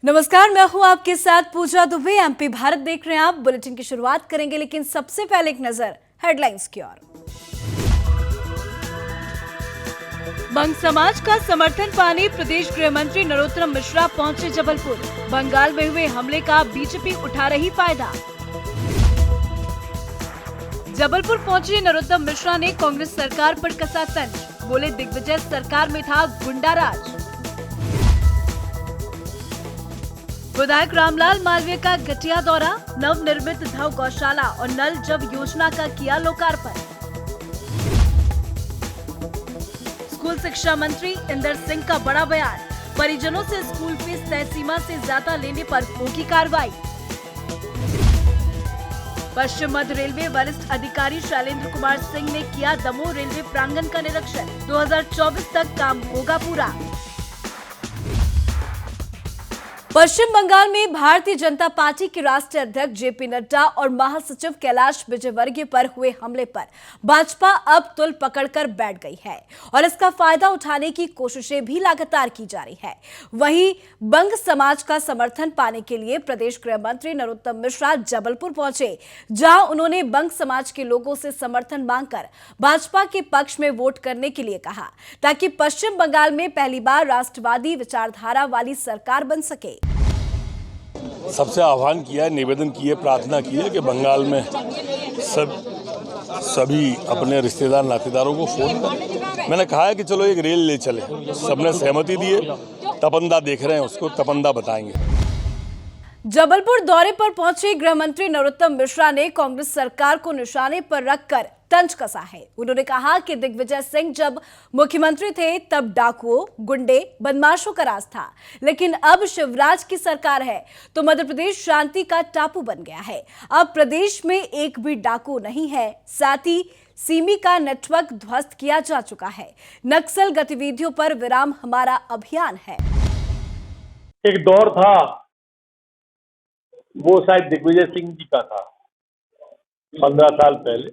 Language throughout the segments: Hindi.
नमस्कार, मैं हूं आपके साथ पूजा दुबे। एमपी भारत देख रहे हैं आप। बुलेटिन की शुरुआत करेंगे, लेकिन सबसे पहले एक नजर हेडलाइंस की ओर। बंग समाज का समर्थन पाने प्रदेश गृह मंत्री नरोत्तम मिश्रा पहुंचे जबलपुर। बंगाल में हुए हमले का बीजेपी उठा रही फायदा। जबलपुर पहुंचे नरोत्तम मिश्रा ने कांग्रेस सरकार पर कसा तंज। बोले, दिग्विजय सरकार में था गुंडा राज। विधायक रामलाल मालवीय का घटिया दौरा। नवनिर्मित धव गौशाला और नल जल योजना का किया लोकार्पण। स्कूल शिक्षा मंत्री इंदर सिंह का बड़ा बयान। परिजनों से स्कूल फीस तय सीमा से ज्यादा लेने पर होगी कार्रवाई। पश्चिम मध्य रेलवे वरिष्ठ अधिकारी शैलेंद्र कुमार सिंह ने किया दमोह रेलवे प्रांगण का निरीक्षण। 2024 तक काम होगा पूरा। पश्चिम बंगाल में भारतीय जनता पार्टी के राष्ट्रीय अध्यक्ष जेपी नड्डा और महासचिव कैलाश विजयवर्गीय पर हुए हमले पर भाजपा अब तुल पकड़कर बैठ गई है और इसका फायदा उठाने की कोशिशें भी लगातार की जा रही है। वहीं बंग समाज का समर्थन पाने के लिए प्रदेश गृह मंत्री नरोत्तम मिश्रा जबलपुर पहुंचे, जहां उन्होंने बंग समाज के लोगों से समर्थन मांगकर भाजपा के पक्ष में वोट करने के लिए कहा, ताकि पश्चिम बंगाल में पहली बार राष्ट्रवादी विचारधारा वाली सरकार बन सके। सबसे आह्वान किया है, निवेदन किए, प्रार्थना की है कि बंगाल में सभी अपने रिश्तेदार नातेदारों को फोन करें। मैंने कहा है कि चलो एक रेल ले चले, सबने सहमति दी है। तपंदा देख रहे हैं, उसको तपंदा बताएंगे। जबलपुर दौरे पर पहुंचे गृह मंत्री नरोत्तम मिश्रा ने कांग्रेस सरकार को निशाने पर रखकर तंज कसा है। उन्होंने कहा कि दिग्विजय सिंह जब मुख्यमंत्री थे तब डाकुओं, गुंडे, बदमाशों का राज था, लेकिन अब शिवराज की सरकार है तो मध्य प्रदेश शांति का टापू बन गया है। अब प्रदेश में एक भी डाकू नहीं है। साथ ही सीमी का नेटवर्क ध्वस्त किया जा चुका है। नक्सल गतिविधियों पर विराम हमारा अभियान है। एक दौर था, वो शायद दिग्विजय सिंह जी का था, 15 साल पहले,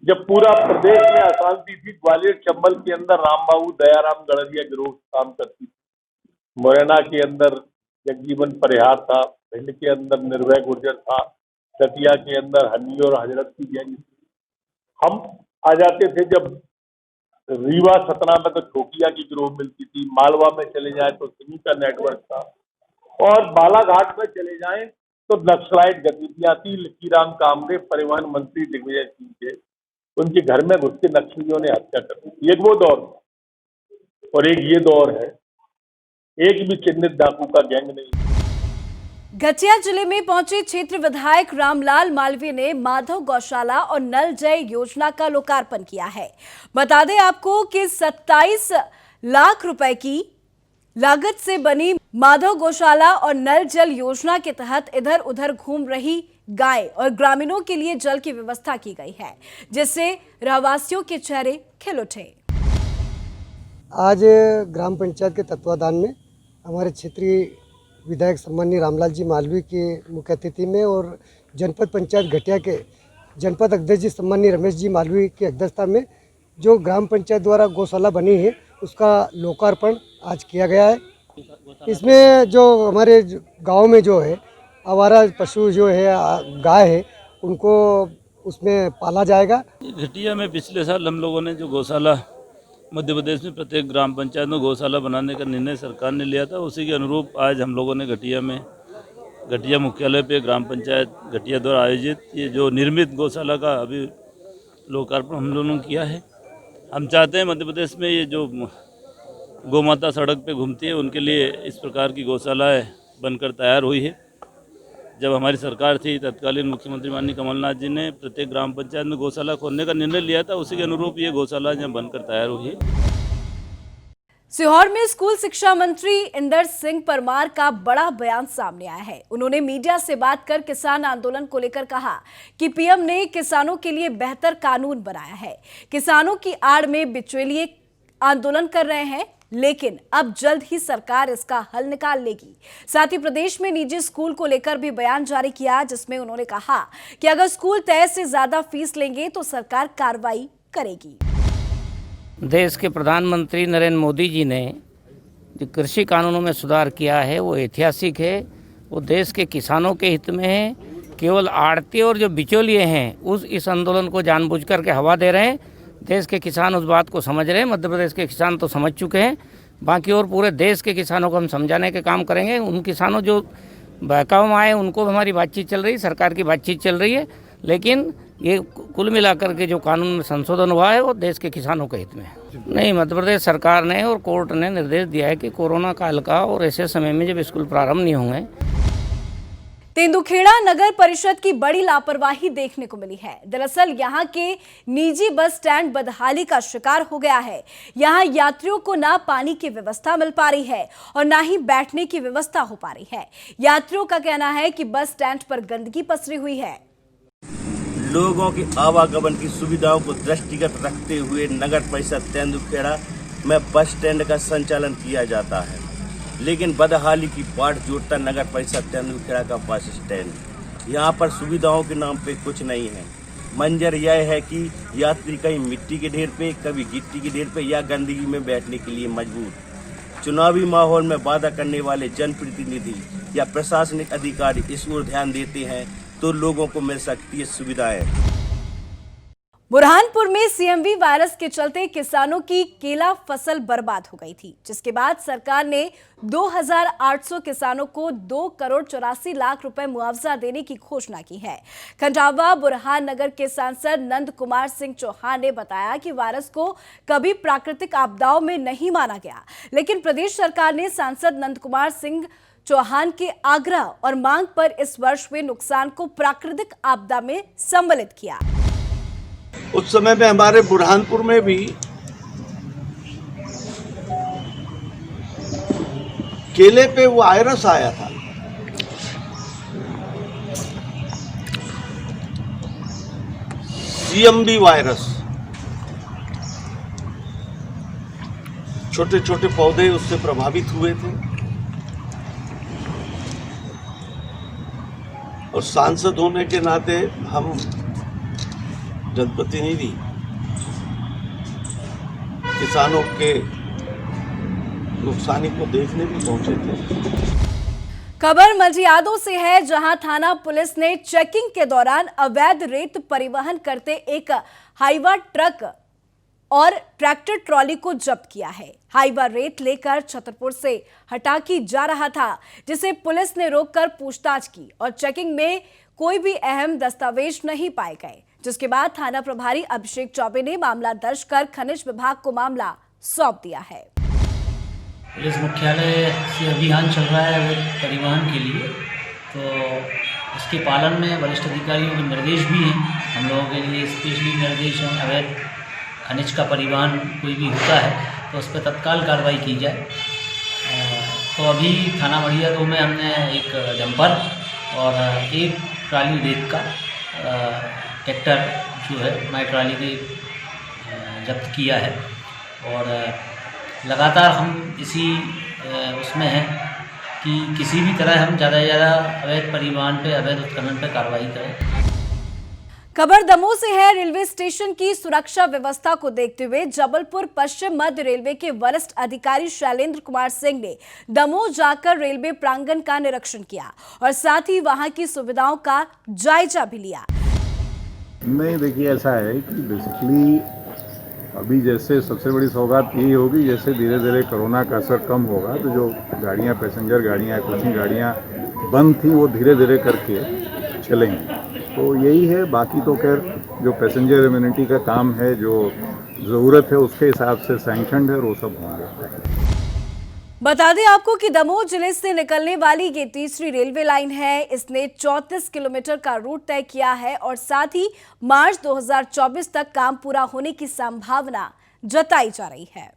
जब पूरा प्रदेश में अशांति थी। ग्वालियर चंबल के अंदर रामबाबू दयाराम गड़रिया गिरोह काम करती थी। मुरैना के अंदर जगजीवन परिहार था। भिंड के अंदर निर्भय गुर्जर था। दतिया के अंदर हनी और हजरत की गैंग। हम आ जाते थे जब रीवा सतना में तो ठोकिया की गिरोह मिलती थी। मालवा में चले जाए तो सिमी का नेटवर्क था, और बालाघाट में चले जाएं तो नक्सलाइट गतिविधियां थी। लकीराम कामरे परिवहन मंत्री दिग्विजय सिंह के, उनके घर में घुस के नक्सलियों ने हत्या कर दी। एक वो दौर था और एक ये दौर है। एक भी चिन्हित डाकू का गैंग नहीं। गठिया जिले में पहुंचे क्षेत्र विधायक रामलाल मालवीय ने माधव गौशाला और नल जल योजना का लोकार्पण किया है। बता दें आपको कि 27 लाख रुपए की लागत से बनी माधव गौशाला और नल जल योजना के तहत इधर उधर घूम रही गाय और ग्रामीणों के लिए जल की व्यवस्था की गई है, जिससे रहवासियों के चेहरे खिल उठे। आज ग्राम पंचायत के तत्वाधान में हमारे क्षेत्रीय विधायक सम्माननीय रामलाल जी मालवीय के मुख्य अतिथि में और जनपद पंचायत घटिया के जनपद अध्यक्ष जी सम्माननीय रमेश जी मालवीय की अध्यक्षता में जो ग्राम पंचायत द्वारा गौशाला बनी है, उसका लोकार्पण आज किया गया है। इसमें जो हमारे गांव में जो है आवारा पशु जो है, गाय है, उनको उसमें पाला जाएगा। घटिया में पिछले साल हम लोगों ने जो गौशाला मध्य प्रदेश में प्रत्येक ग्राम पंचायत में गौशाला बनाने का निर्णय सरकार ने लिया था, उसी के अनुरूप आज हम लोगों ने घटिया मुख्यालय पे ग्राम पंचायत घटिया द्वारा आयोजित ये जो निर्मित गौशाला का अभी लोकार्पण हम लोगों ने किया है। हम चाहते हैं मध्य प्रदेश में ये जो गौमाता सड़क पे घूमती है, उनके लिए इस प्रकार की गौशालाएँ बनकर तैयार हुई है। जब हमारी सरकार थी, तत्कालीन मुख्यमंत्री माननीय कमलनाथ जी ने प्रत्येक ग्राम पंचायत में गौशाला खोलने का निर्णय लिया था, उसी के अनुरूप ये गौशाला यहाँ बनकर तैयार हुई है। सीहोर में स्कूल शिक्षा मंत्री इंदर सिंह परमार का बड़ा बयान सामने आया है। उन्होंने मीडिया से बात कर किसान आंदोलन को लेकर कहा कि पीएम ने किसानों के लिए बेहतर कानून बनाया है। किसानों की आड़ में बिचौलिए आंदोलन कर रहे हैं, लेकिन अब जल्द ही सरकार इसका हल निकाल लेगी। साथ ही प्रदेश में निजी स्कूल को लेकर भी बयान जारी किया, जिसमें उन्होंने कहा कि अगर स्कूल तय से ज्यादा फीस लेंगे तो सरकार कार्रवाई करेगी। देश के प्रधानमंत्री नरेंद्र मोदी जी ने जो कृषि कानूनों में सुधार किया है वो ऐतिहासिक है, वो देश के किसानों के हित में है। केवल आड़ती और जो बिचौलिए हैं इस आंदोलन को जानबूझ करके हवा दे रहे हैं। देश के किसान उस बात को समझ रहे हैं, मध्य प्रदेश के किसान तो समझ चुके हैं। बाकी और पूरे देश के किसानों को हम समझाने के काम करेंगे। उन किसानों जो बहकाव में आए उनको भी हमारी बातचीत चल रही है, सरकार की बातचीत चल रही है, लेकिन ये कुल मिलाकर के जो कानून में संशोधन हुआ है वो देश के किसानों के हित में है। नहीं, मध्य प्रदेश सरकार ने और कोर्ट ने निर्देश दिया है कि कोरोना काल का और ऐसे समय में जब स्कूल प्रारंभ नहीं होंगे। तेंदुखेड़ा नगर परिषद की बड़ी लापरवाही देखने को मिली है। दरअसल यहां के निजी बस स्टैंड बदहाली का शिकार हो गया है। यहां यात्रियों को ना पानी की व्यवस्था मिल पा रही है और ना ही बैठने की व्यवस्था हो पा रही है। यात्रियों का कहना है कि बस स्टैंड पर गंदगी पसरी हुई है। लोगों की आवागमन की सुविधाओं को दृष्टिगत रखते हुए नगर परिषद तेंदुखेड़ा में बस स्टैंड का संचालन किया जाता है, लेकिन बदहाली की पाट जोड़ता नगर परिषद तेंदुखेड़ा का बस स्टैंड। यहाँ पर सुविधाओं के नाम पे कुछ नहीं है। मंजर यह है कि यात्री कहीं मिट्टी के ढेर पे, कभी गिट्टी के ढेर पे या गंदगी में बैठने के लिए मजबूर। चुनावी माहौल में वादा करने वाले जनप्रतिनिधि या प्रशासनिक अधिकारी इस ओर ध्यान देते हैं तो लोगों को मिल सकती है सुविधाएं। बुरहानपुर में सीएमवी वायरस के चलते किसानों की केला फसल बर्बाद हो गई थी, जिसके बाद सरकार ने 2,800 किसानों को 2,84,00,000 रुपए मुआवजा देने की घोषणा की है। खंडावा बुरहान नगर के सांसद नंद कुमार सिंह चौहान ने बताया कि वायरस को कभी प्राकृतिक आपदाओं में नहीं माना गया, लेकिन प्रदेश सरकार ने सांसद नंद कुमार सिंह चौहान के आग्रह और मांग पर इस वर्ष हुए नुकसान को प्राकृतिक आपदा में सम्मिलित किया। उस समय में हमारे बुरहानपुर में भी केले पे वायरस आया था। सीएमवी वायरस, छोटे छोटे पौधे उससे प्रभावित हुए थे और सांसद होने के नाते हम जनप्रतिनिधि किसानों के नुकसानी को देखने भी पहुंचे थे। खबर मजियादों से है, जहां थाना पुलिस ने चेकिंग के दौरान अवैध रेत परिवहन करते एक हाईवा ट्रक और ट्रैक्टर ट्रॉली को जब्त किया है। हाईवा रेत लेकर छतरपुर से हटाकी जा रहा था, जिसे पुलिस ने रोककर पूछताछ की और चेकिंग में कोई भी अहम दस्तावेज नहीं पाए गए, जिसके बाद थाना प्रभारी अभिषेक चौबे ने मामला दर्ज कर खनिज विभाग को मामला सौंप दिया है। पुलिस मुख्यालय से अभियान चल रहा है अवैध परिवहन के लिए, तो इसके पालन में वरिष्ठ अधिकारियों के निर्देश भी हैं। हम लोगों के लिए स्पेशली निर्देश हैं, अवैध खनिज का परिवहन कोई भी होता है तो उस पर तत्काल कार्रवाई की जाए। तो अभी थाना मड़िया 2 में हमने एक डंपर और एक ट्राली रेत का ट्रैक्टर जो है नई ट्राली के जब्त किया है और लगातार हम इसी उसमें हैं कि किसी भी तरह हम ज़्यादा से ज़्यादा अवैध परिवहन पे, अवैध उत्खनन पे कार्रवाई करें। खबर दमोह से है। रेलवे स्टेशन की सुरक्षा व्यवस्था को देखते हुए जबलपुर पश्चिम मध्य रेलवे के वरिष्ठ अधिकारी शैलेंद्र कुमार सिंह ने दमोह जाकर रेलवे प्रांगण का निरीक्षण किया और साथ ही वहां की सुविधाओं का जायजा भी लिया। नहीं, देखिए ऐसा है कि बेसिकली अभी जैसे सबसे बड़ी सौगात यही होगी, जैसे धीरे धीरे कोरोना का असर कम होगा तो जो गाड़ियाँ, पैसेंजर गाड़ियाँ, कोचिंग गाड़ियाँ बंद थी वो धीरे धीरे करके चलेंगी। तो यही है, बाकी तो खैर जो पैसेंजर इम्यूनिटी का काम है, जो ज़रूरत है उसके हिसाब से सैंक्शनड है और वो सब होंगे। बता दें आपको कि दमोह जिले से निकलने वाली ये तीसरी रेलवे लाइन है। इसने 34 किलोमीटर का रूट तय किया है और साथ ही मार्च 2024 तक काम पूरा होने की संभावना जताई जा रही है।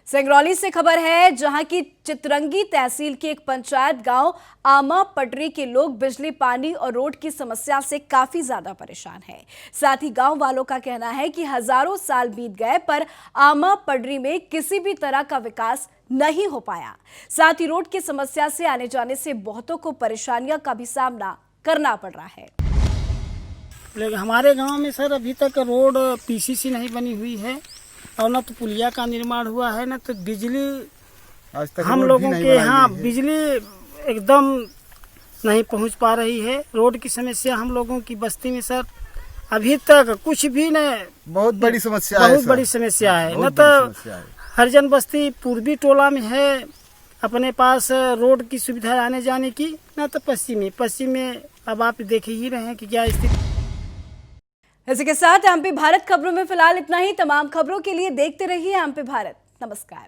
सिंगरौली से खबर है, जहां की चितरंगी तहसील के एक पंचायत गांव आमा पटरी के लोग बिजली, पानी और रोड की समस्या से काफी ज्यादा परेशान हैं। साथ ही गांव वालों का कहना है कि हजारों साल बीत गए पर आमा पटरी में किसी भी तरह का विकास नहीं हो पाया। साथ ही रोड की समस्या से आने जाने से बहुतों को परेशानियों का भी सामना करना पड़ रहा है। लेकिन हमारे गाँव में सर अभी तक रोड पीसीसी नहीं बनी हुई है और न तो पुलिया का निर्माण हुआ है, न तो बिजली आज तक हम रोड भी लोगों नहीं के बनाई यहाँ गई है। बिजली एकदम नहीं पहुँच पा रही है। रोड की समस्या हम लोगों की बस्ती में सर अभी तक कुछ भी नहीं, बहुत बड़ी समस्या है बहुत सर। बड़ी समस्या है। न बहुत तो बड़ी समस्या है। हरिजन बस्ती पूर्वी टोला में है अपने पास रोड की सुविधा आने जाने की, न तो पश्चिम में अब आप देख ही रहे हैं कि क्या स्थिति। इसी के साथ एमपी भारत खबरों में फिलहाल इतना ही। तमाम खबरों के लिए देखते रहिए एमपी भारत। नमस्कार।